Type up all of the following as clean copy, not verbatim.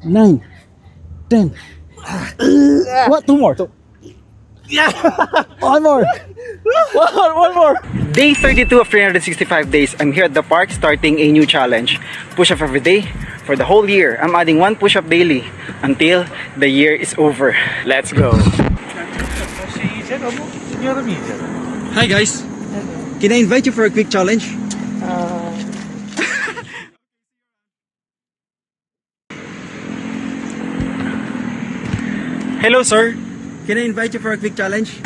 9, 10. What? Two more. Yeah! One more. One more. Day 32 of 365 days. I'm here at the park starting a new challenge. Push-up every day for the whole year. I'm adding 1 push-up daily until the year is over. Let's go. Hi guys. Can I invite you for a quick challenge? Hello sir. Can I invite you for a quick challenge?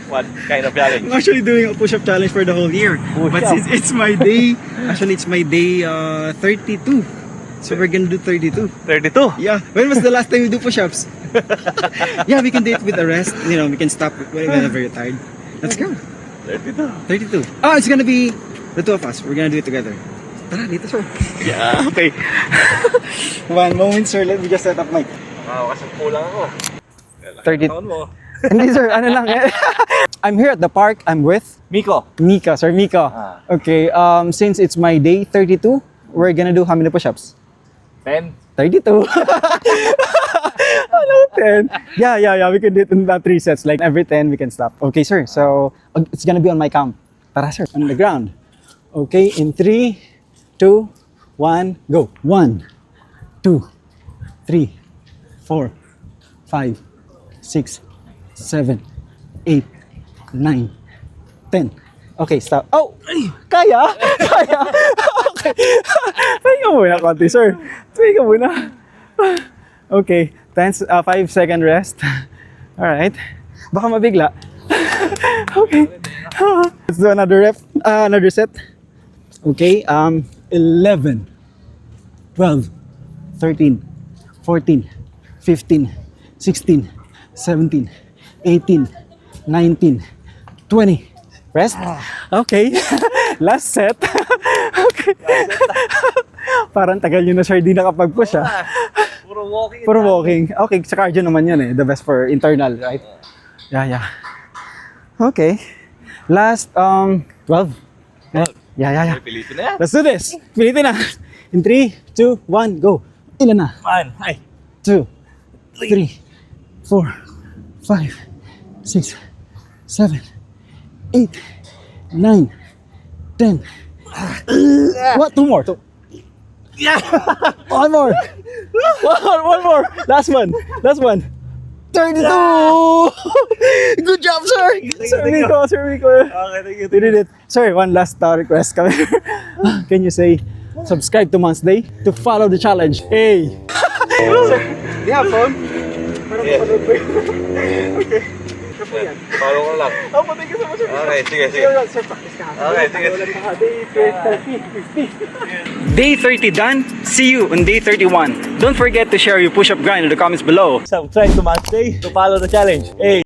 What kind of challenge? I'm actually doing a push-up challenge for the whole year. But since it's my day, actually it's my day 32. So we're gonna do 32. 32. Yeah. When was the last time you do push-ups? Yeah, we can do it with the rest. You know, we can stop whenever you're tired. Let's go. 32. 32. Oh, it's gonna be the two of us. We're gonna do it together. Tara, dito sir. Yeah. Okay. One moment sir, let me just set up my... Makakasampu lang ako. 30. Taon mo. Hindi sir, ano lang eh. I'm here at the park. I'm with Miko. Mika, Sir Mika. Okay, since it's my day 32, we're gonna do how many push-ups? 10. 32. Hello, 10. Yeah. We can do it in 3 sets. Like every 10, we can stop. Okay, sir. So it's gonna be on my count. Tara, sir. On the ground. Okay, in 3, 2, 1, go. 1, 2, 3, 4, 5, 6, 7, 8, 9, 10. Okay, stop. Oh! Kaya? Kaya? Okay. Tingnan ka muna konti, sir. Tingnan ka muna. Okay, 5-second rest. Alright. Baka mabigla. Okay. Let's do another set. Okay, 11, 12, 13, 14, 15, 16, 17, 18, 19, 20. Rest? Okay. Last set. Okay. Parang tagal nyo na sir, di nakapag-push ah. Puro walking. Puro walking. Okay, sa cardio naman yun eh. The best for internal, right? Yeah. Okay. Last, 12. Yeah. Pilitin na yan. Let's do this. Pilitin na. In 3, 2, 1, go. Ilan na? 1. Ay. 2, 3, 4, 5, 6, 7, 8, 9, 10. What? Two more. Yeah! One more. One more. Last one. 32. Good job, sir. Sir Miko. Okay, thank you. You did it. Sir, one last request kami. Can you say subscribe to Month's Day to follow the challenge? Hey. Sir, do you have phone? Yeah. Okay. Follow ko lang. Oh, thank you so much, sir. Okay, sige. Sir, practice ka. Okay, sige. Day 30 done. See you on day 31. Don't forget to share your push-up grind in the comments below. Subscribe to Months Day to follow the challenge. Hey!